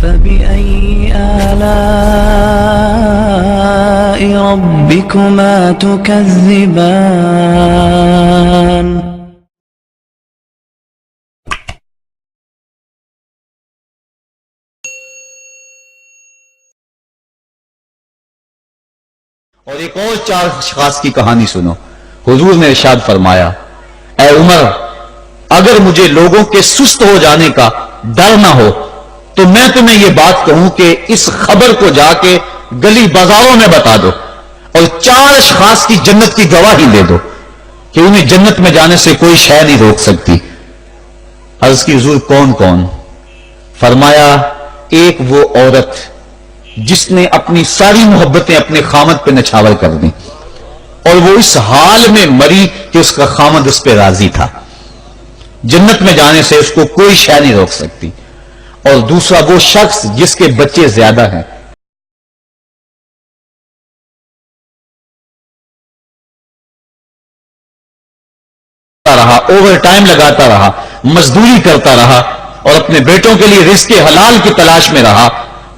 فبأي آلاء ربكما تكذبان اور ایک اور 4 اشخاص کی کہانی سنو. حضور نے ارشاد فرمایا اے عمر اگر مجھے لوگوں کے سست ہو جانے کا ڈر نہ ہو تو میں تمہیں یہ بات کہوں کہ اس خبر کو جا کے گلی بازاروں میں بتا دو اور 4 اشخاص کی جنت کی گواہی دے دو کہ انہیں جنت میں جانے سے کوئی شے نہیں روک سکتی. عرض کی حضور کون کون؟ فرمایا ایک وہ عورت جس نے اپنی ساری محبتیں اپنے خامد پہ نچھاور کر دیں اور وہ اس حال میں مری کہ اس کا خامد اس پہ راضی تھا, جنت میں جانے سے اس کو کوئی شے نہیں روک سکتی. اور دوسرا وہ شخص جس کے بچے زیادہ ہیں, رہا اوور ٹائم لگاتا رہا, مزدوری کرتا رہا اور اپنے بیٹوں کے لیے رزق حلال کی تلاش میں رہا.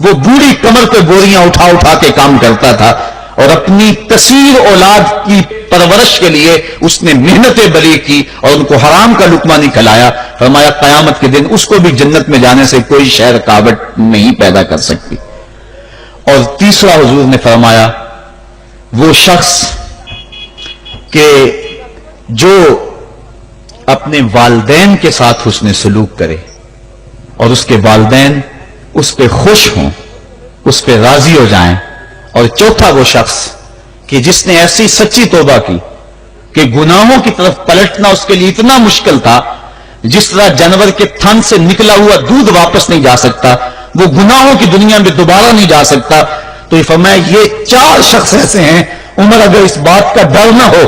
وہ بوڑھی کمر پہ بوریاں اٹھا اٹھا کے کام کرتا تھا اور اپنی کثیر اولاد کی پرورش کے لیے اس نے محنتیں بلی کی اور ان کو حرام کا لقمہ نہیں کھلایا. فرمایا قیامت کے دن اس کو بھی جنت میں جانے سے کوئی شے رکاوٹ نہیں پیدا کر سکتی. اور تیسرا حضور نے فرمایا وہ شخص کہ جو اپنے والدین کے ساتھ حسن سلوک کرے اور اس کے والدین اس پہ خوش ہوں, اس پہ راضی ہو جائیں. اور چوتھا وہ شخص کہ جس نے ایسی سچی توبہ کی کہ گناہوں کی طرف پلٹنا اس کے لیے اتنا مشکل تھا جس طرح جانور کے تھن سے نکلا ہوا دودھ واپس نہیں جا سکتا, وہ گناہوں کی دنیا میں دوبارہ نہیں جا سکتا. تو یہ فرمایا یہ 4 شخص ایسے ہیں عمر اگر اس بات کا ڈر نہ ہو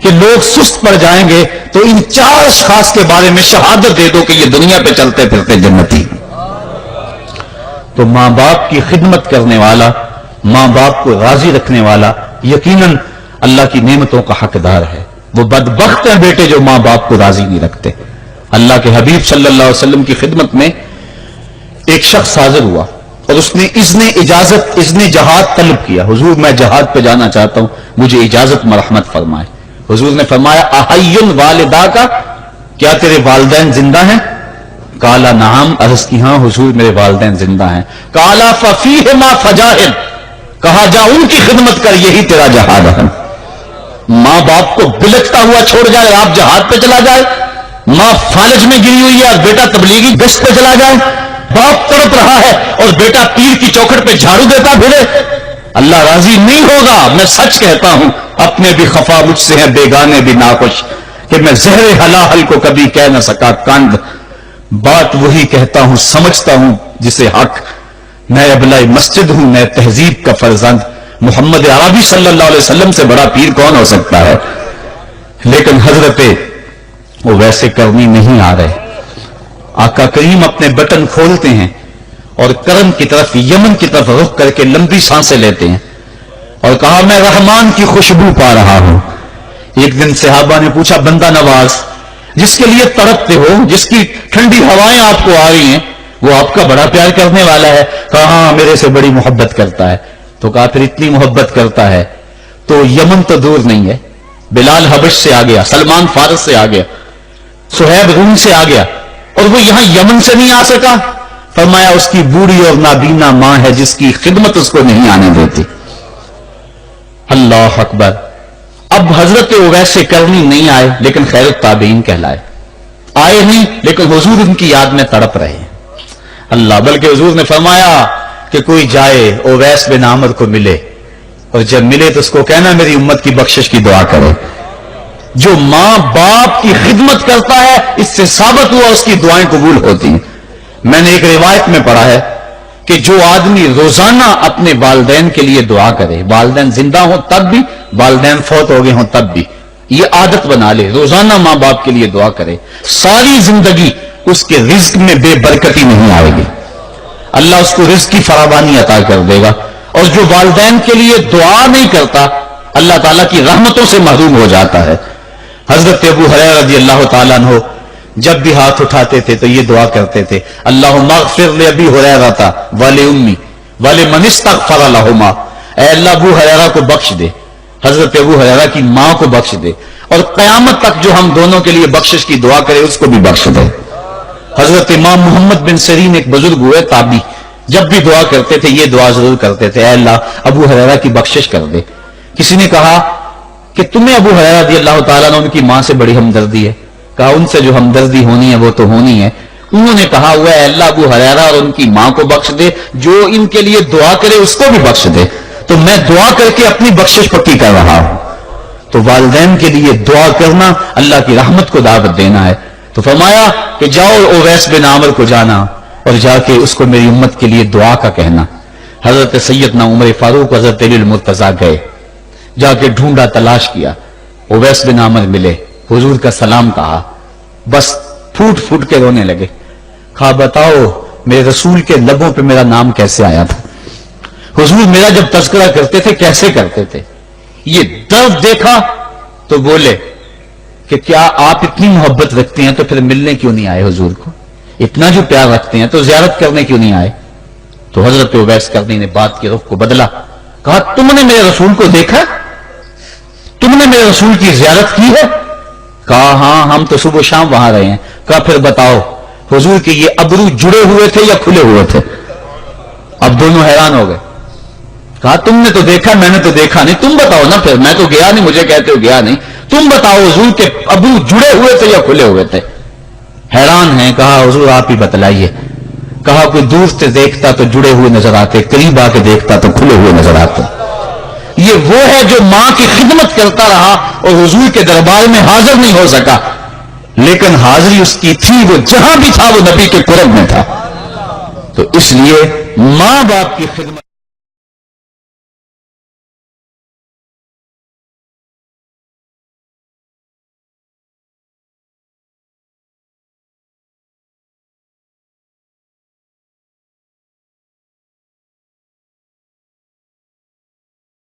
کہ لوگ سست پڑ جائیں گے تو ان 4 اشخاص کے بارے میں شہادت دے دو کہ یہ دنیا پہ چلتے پھرتے جنتی. تو ماں باپ کی خدمت کرنے والا, ماں باپ کو راضی رکھنے والا یقیناً اللہ کی نعمتوں کا حقدار ہے. وہ بدبخت ہیں بیٹے جو ماں باپ کو راضی نہیں رکھتے. اللہ کے حبیب صلی اللہ علیہ وسلم کی خدمت میں ایک شخص حاضر ہوا اور اس نے اذن جہاد طلب کیا. حضور میں جہاد پہ جانا چاہتا ہوں, مجھے اجازت مرحمت فرمائے. حضور نے فرمایا احی والدہ کا, کیا تیرے والدین زندہ ہیں؟ کالا نعم. عرض کی ہاں حضور میرے والدین زندہ ہیں. کالا ففیہما فجاہد, کہا جا ان کی خدمت کر یہی تیرا جہاد ہے. ماں باپ کو بلکتا ہوا چھوڑ جائے آپ جہاد پہ چلا جائے, ماں فالج میں گری ہوئی ہے اور بیٹا تبلیغی گشت پہ چلا جائے, باپ تڑپ رہا ہے اور بیٹا پیر کی چوکھٹ پہ جھاڑو دیتا پھرے, اللہ راضی نہیں ہوگا. میں سچ کہتا ہوں اپنے بھی خفا مجھ سے ہیں بیگانے بھی ناخوش کہ میں زہر حلاحل کو کبھی کہہ نہ سکا کند. بات وہی کہتا ہوں سمجھتا ہوں جسے حق. میں ابلۂ مسجد ہوں, میں تہذیب کا فرزند. محمد عربی صلی اللہ علیہ وسلم سے بڑا پیر کون ہو سکتا ہے؟ لیکن حضرت وہ ویسے کرنی نہیں آ رہے. آقا کریم اپنے بٹن کھولتے ہیں اور کرم کی طرف یمن کی طرف رخ کر کے لمبی سانسیں لیتے ہیں اور کہا میں رحمان کی خوشبو پا رہا ہوں. ایک دن صحابہ نے پوچھا بندہ نواز جس کے لیے تڑپتے ہو, جس کی ٹھنڈی ہوائیں آپ کو آ رہی ہیں, وہ آپ کا بڑا پیار کرنے والا ہے. کہا ہاں میرے سے بڑی محبت کرتا ہے. تو کہا پھر اتنی محبت کرتا ہے تو یمن تو دور نہیں ہے, بلال حبش سے آ گیا, سلمان فارس سے آ گیا, سہیب روم سے آ گیا اور وہ یہاں یمن سے نہیں آ سکا. فرمایا اس کی بوڑھی اور نابینا ماں ہے جس کی خدمت اس کو نہیں آنے دیتی. اللہ اکبر. اب حضرت اویس کرنی نہیں آئے لیکن خیر التابعین کہلائے. آئے نہیں لیکن حضور ان کی یاد میں تڑپ رہے. اللہ, بلکہ حضور نے فرمایا کہ کوئی جائے اویس بن عامر کو ملے اور جب ملے تو اس کو کہنا میری امت کی بخشش کی دعا کرے. جو ماں باپ کی خدمت کرتا ہے اس سے ثابت ہوا اس کی دعائیں قبول ہوتی ہیں. میں نے ایک روایت میں پڑھا ہے کہ جو آدمی روزانہ اپنے والدین کے لیے دعا کرے, والدین زندہ ہوں تب بھی, والدین فوت ہو گئے ہوں تب بھی, یہ عادت بنا لے, روزانہ ماں باپ کے لیے دعا کرے, ساری زندگی اس کے رزق میں بے برکتی نہیں آئے گی, اللہ اس کو رزق کی فراوانی عطا کر دے گا. اور جو والدین کے لیے دعا نہیں کرتا اللہ تعالیٰ کی رحمتوں سے محروم ہو جاتا ہے. حضرت ابو ہریرہ رضی اللہ تعالیٰ عنہ جب بھی ہاتھ اٹھاتے تھے تو یہ دعا کرتے تھے، اللہم اغفر لأبی ہریرہ ولأمی ولمن استغفر لہما، اے اللہ ابو ہریرہ کو بخش دے، حضرت ابو ہریرہ کی ماں کو بخش دے، اور قیامت تک جو ہم دونوں کے لیے بخشش کی دعا کرے اس کو بھی بخش دے۔ حضرت امام محمد بن سیرین ایک بزرگ ہوئے تابعی، جب بھی دعا کرتے تھے یہ دعا ضرور کرتے تھے، اے اللہ ابو ہریرہ کی بخشش کر دے۔ کسی نے کہا کہ تمہیں ابو ہریرہ رضی اللہ تعالیٰ عنہ ان کی ماں سے بڑی ہمدردی ہے، کہا ان سے جو ہمدردی ہونی ہے وہ تو ہونی ہے۔ انہوں نے کہا ہوا ہے اللہ ابو ہریرہ اور ان کی ماں کو بخش دے، جو ان کے لیے دعا کرے اس کو بھی بخش دے، تو میں دعا کر کے اپنی بخشش پکی کر رہا ہوں۔ تو والدین کے لیے دعا کرنا اللہ کی رحمت کو دعوت دینا ہے۔ تو فرمایا کہ جاؤ اویس بن عامر کو جانا اور جا کے اس کو میری امت کے لیے دعا کا کہنا۔ حضرت سیدنا عمر فاروق حضرت علی المرتضیٰ گئے، جا کے ڈھونڈا تلاش کیا، اویس بن عامر ملے، حضور کا سلام کہا، بس پھوٹ پھوٹ کے رونے لگے، کہا بتاؤ میرے رسول کے لبوں پہ میرا نام کیسے آیا تھا، حضور میرا جب تذکرہ کرتے تھے کیسے کرتے تھے۔ یہ درد دیکھا تو بولے کہ کیا آپ اتنی محبت رکھتے ہیں تو پھر ملنے کیوں نہیں آئے حضور کو، اتنا جو پیار رکھتے ہیں تو زیارت کرنے کیوں نہیں آئے۔ تو حضرت اویس کرنی نے بات کے رخ کو بدلا، کہا تم نے میرے رسول کو دیکھا، تم نے میرے رسول کی زیارت کی ہے، کہا ہاں ہم تو صبح شام وہاں رہے ہیں، کہا پھر بتاؤ حضور کے یہ ابرو جڑے ہوئے تھے یا کھلے ہوئے تھے۔ اب دونوں حیران ہو گئے، کہا تم نے تو دیکھا میں نے تو دیکھا نہیں، تم بتاؤ نا، پھر میں تو گیا نہیں، مجھے کہتے ہو گیا نہیں، تم بتاؤ حضور کے ابرو جڑے ہوئے تھے یا کھلے ہوئے تھے۔ حیران ہیں، کہا حضور آپ ہی بتلائیے، کہا کوئی دور سے دیکھتا تو جڑے ہوئے نظر آتے، قریب آ کے دیکھتا تو کھلے ہوئے نظر آتے۔ یہ وہ ہے جو ماں کی خدمت کرتا رہا اور حضور کے دربار میں حاضر نہیں ہو سکا، لیکن حاضری اس کی تھی، وہ جہاں بھی تھا وہ نبی کے قرب میں تھا۔ تو اس لیے ماں باپ کی خدمت